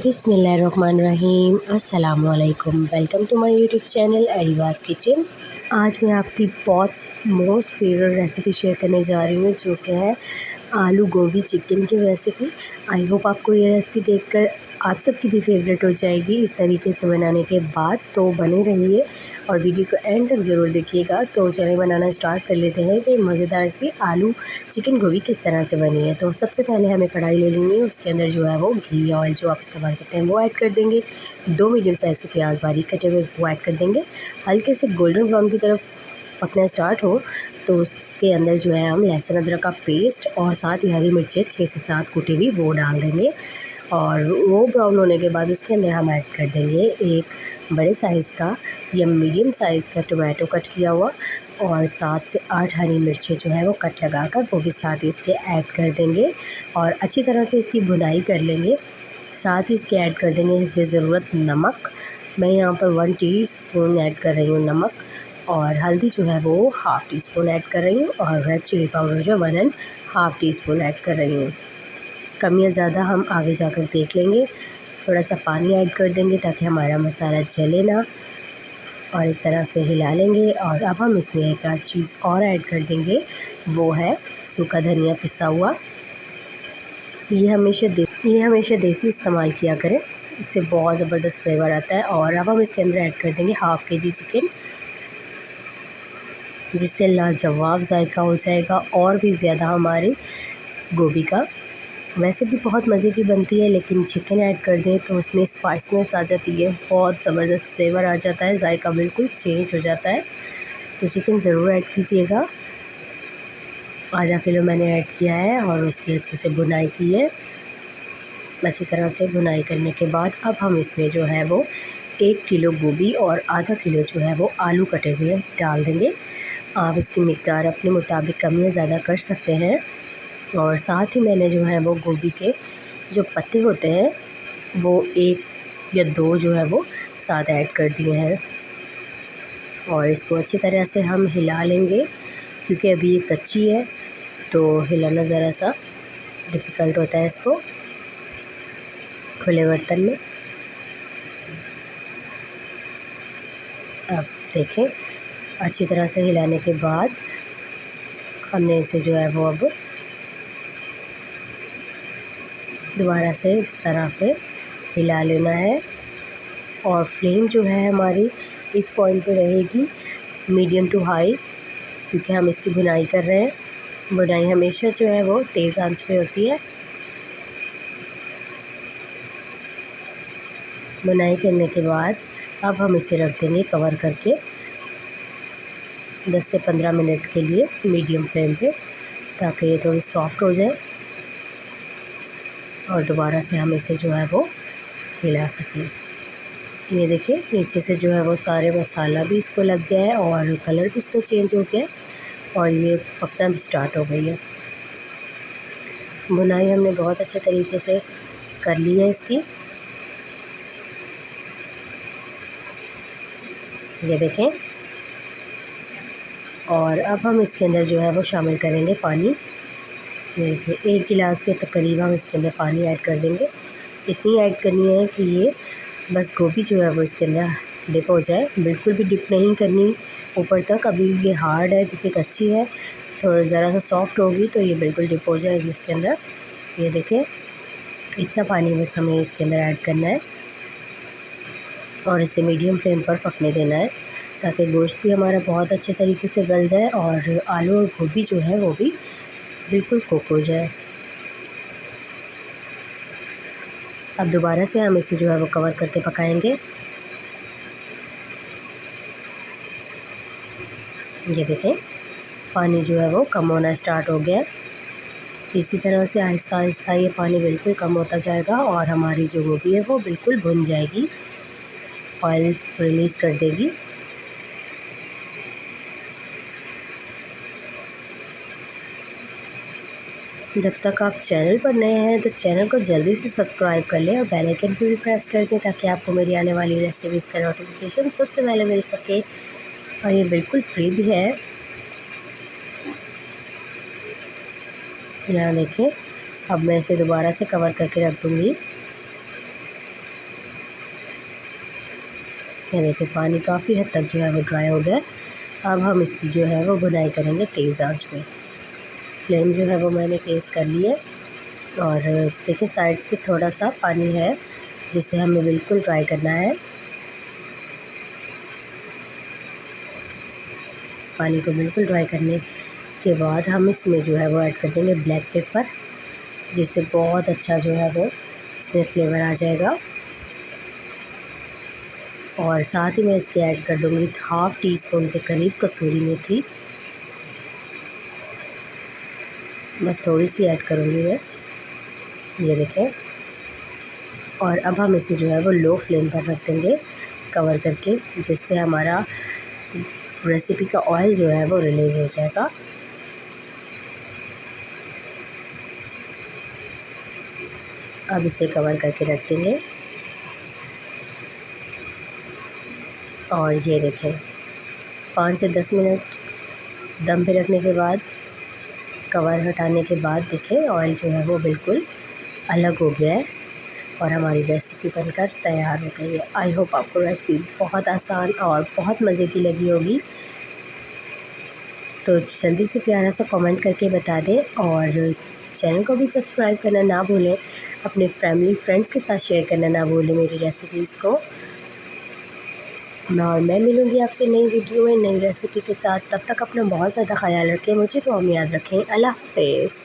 बिस्मिल्लाहिर्रहमानिर्रहीम। अस्सलामुअलैकुम। Welcome to my YouTube channel Ariva's kitchen. आज मैं आपकी बहुत मोस्ट फेवरेट रेसिपी शेयर करने जा रही हूँ, जो कि है आलू गोभी चिकन की रेसिपी। आई होप आपको ये रेसिपी देखकर आप सबकी भी फेवरेट हो जाएगी इस तरीके से बनाने के बाद। तो बने रहिए और वीडियो को एंड तक ज़रूर देखिएगा। तो चलिए बनाना स्टार्ट कर लेते हैं कि मज़ेदार सी आलू चिकन गोभी किस तरह से बनी है। तो सबसे पहले हमें कढ़ाई ले लेंगे, उसके अंदर जो है वो घी ऑयल जो आप इस्तेमाल करते हैं वो ऐड कर देंगे। 2 मीडियम साइज़ के प्याज बारीक कटे हुए वो ऐड कर देंगे। हल्के से गोल्डन ब्राउन की तरफ पकना स्टार्ट हो तो उसके अंदर जो है हम लहसुन अदरक का पेस्ट और साथ ही हरी मिर्चें 6 से 7 कूटी हुई वो डाल देंगे। और वो ब्राउन होने के बाद उसके अंदर हम ऐड कर देंगे एक बड़े साइज़ का या मीडियम साइज़ का टोमेटो कट किया हुआ, और 7 से 8 हरी मिर्चें जो है वो कट लगाकर वो भी साथ ही इसके ऐड कर देंगे और अच्छी तरह से इसकी भुनाई कर लेंगे। साथ ही इसके ऐड कर देंगे इसमें ज़रूरत नमक। मैं यहाँ पर 1 टीस्पून ऐड कर रही हूँ नमक, और हल्दी जो है वो हाफ़ टी स्पून ऐड कर रही हूँ, और रेड चिली पाउडर जो 1 and half tea spoon add कर रही हूँ। कम या ज़्यादा हम आगे जाकर देख लेंगे। थोड़ा सा पानी ऐड कर देंगे ताकि हमारा मसाला जले ना, और इस तरह से हिला लेंगे। और अब हम इसमें एक आध चीज़ और ऐड कर देंगे, वो है सूखा धनिया पिसा हुआ। ये हमेशा देसी इस्तेमाल किया करें, इससे बहुत ज़बरदस्त फ्लेवर आता है। और अब हम इसके अंदर ऐड कर देंगे हाफ़ केजी चिकन, जिससे लाजवाब जायका हो जाएगा और भी ज़्यादा हमारी गोभी का। वैसे भी बहुत मज़े की बनती है, लेकिन चिकन ऐड कर दें तो उसमें स्पाइसनेस आ जाती है, बहुत ज़बरदस्त फ्लेवर आ जाता है, जायका बिल्कुल चेंज हो जाता है। तो चिकन ज़रूर ऐड कीजिएगा। आधा किलो मैंने ऐड किया है और उसकी अच्छे से भुनाई की है। अच्छी तरह से भुनाई करने के बाद अब हम इसमें जो है वो 1 किलो गोभी और आधा किलो जो है वो आलू कटे हुए डाल देंगे। आप इसकी मिक़दार अपने मुताबिक कम या ज़्यादा कर सकते हैं। और साथ ही मैंने जो है वो गोभी के जो पत्ते होते हैं वो 1 या 2 जो है वो साथ ऐड कर दिए हैं, और इसको अच्छी तरह से हम हिला लेंगे, क्योंकि अभी ये कच्ची है तो हिलाना ज़रा सा डिफ़िकल्ट होता है इसको खुले बर्तन में। अब देखें, अच्छी तरह से हिलाने के बाद हमने इसे जो है वो अब दोबारा से इस तरह से हिला लेना है। और फ्लेम जो है हमारी इस पॉइंट पे रहेगी मीडियम टू हाई, क्योंकि हम इसकी भुनाई कर रहे हैं। भुनाई हमेशा जो है वो तेज़ आंच पे होती है। भुनाई करने के बाद अब हम इसे रख देंगे कवर करके 10 से 15 मिनट के लिए मीडियम फ्लेम पे, ताकि ये थोड़ी सॉफ़्ट हो जाए और दोबारा से हम इसे जो है वो हिला सकें। ये देखिए, नीचे से जो है वो सारे मसाला भी इसको लग गया है और कलर भी इसका चेंज हो गया है, और ये पकना भी स्टार्ट हो गई है। भुनाई हमने बहुत अच्छे तरीके से कर ली है इसकी। ये देखें, और अब हम इसके अंदर जो है वो शामिल करेंगे पानी। ये देखिए, 1 गिलास के तकरीब हम इसके अंदर पानी ऐड कर देंगे। इतनी ऐड करनी है कि ये बस गोभी जो है वो इसके अंदर डिप हो जाए, बिल्कुल भी डिप नहीं करनी ऊपर तक। अभी ये हार्ड है क्योंकि कच्ची है, तो ज़रा सा सॉफ़्ट होगी तो ये बिल्कुल डिप हो जाएगी इसके अंदर। ये देखें, इतना पानी बस हमें इसके अंदर ऐड करना है और इसे मीडियम फ्लेम पर पकने देना है, ताकि गोश्त भी हमारा बहुत अच्छे तरीके से गल जाए और आलू और गोभी जो है वो भी बिल्कुल कुक हो जाए। अब दोबारा से हम इसे जो है वो कवर करके पकाएंगे। ये देखें, पानी जो है वो कम होना स्टार्ट हो गया है। इसी तरह से आहिस्ता आहिस्ता ये पानी बिल्कुल कम होता जाएगा और हमारी जो गोभी है वो बिल्कुल भुन जाएगी, ऑयल रिलीज़ कर देगी। जब तक आप चैनल पर नए हैं तो चैनल को जल्दी से सब्सक्राइब कर लें और बेल आइकन पर भी प्रेस कर दें, ताकि आपको मेरी आने वाली रेसिपीज़ का नोटिफिकेशन सबसे पहले मिल सके। और ये बिल्कुल फ्री भी है। यहाँ देखें, अब मैं इसे दोबारा से कवर करके रख दूँगी। ये देखिए पानी काफ़ी हद तक जो है वो ड्राई हो गया। अब हम इसकी जो है वो भुनाई करेंगे तेज़ आंच पे। फ्लेम जो है वो मैंने तेज़ कर ली है और देखिए साइड्स पे थोड़ा सा पानी है जिसे हमें बिल्कुल ड्राई करना है। पानी को बिल्कुल ड्राई करने के बाद हम इसमें जो है वो ऐड कर देंगे ब्लैक पेपर, जिससे बहुत अच्छा जो है वो इसमें फ्लेवर आ जाएगा। और साथ ही मैं इसके ऐड कर दूँगी हाफ़ टी स्पून के करीब कसूरी मेथी, बस थोड़ी सी ऐड करूँगी मैं, ये देखें। और अब हम इसे जो है वो लो फ्लेम पर रख देंगे कवर करके, जिससे हमारा रेसिपी का ऑयल जो है वो रिलीज़ हो जाएगा। अब इसे कवर करके रख देंगे और ये देखें 5 से 10 मिनट दम पे रखने के बाद, कवर हटाने के बाद देखें ऑयल जो है वो बिल्कुल अलग हो गया है और हमारी रेसिपी बनकर तैयार हो गई है। आई होप आपको रेसिपी बहुत आसान और बहुत मज़े की लगी होगी। तो जल्दी से प्यारा सा कमेंट करके बता दें और चैनल को भी सब्सक्राइब करना ना भूलें। अपने फैमिली फ्रेंड्स के साथ शेयर करना ना भूलें मेरी रेसिपीज़ को। और मैं मिलूँगी आपसे नई वीडियो में नई रेसिपी के साथ। तब तक अपना बहुत ज़्यादा ख़याल रखें, मुझे तो हम याद रखें। अल्लाह हाफ़िज़।